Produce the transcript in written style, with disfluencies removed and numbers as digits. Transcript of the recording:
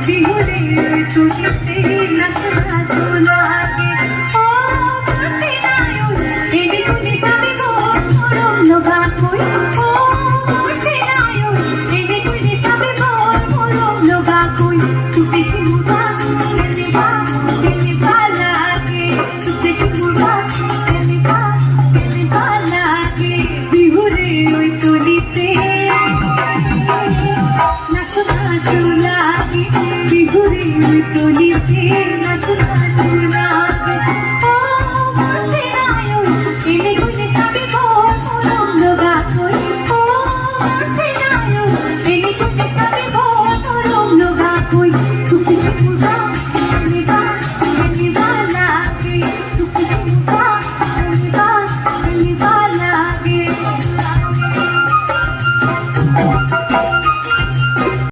বিহুরে তুলিতে নাচ নাচো লাগে ও সেনায়ো এনে কুনি সাবে গো মরম লগা কই ও সেনায়ো এনে কুনি সাবে গো মরম লগা কই তুতে কি মুবা কেলে লাগে তুতে কি মুবা কেলে লাগে বিহুরে ওই তুলিতে নাচো নাচো লাগে বিহুরে তুলিতে নাচো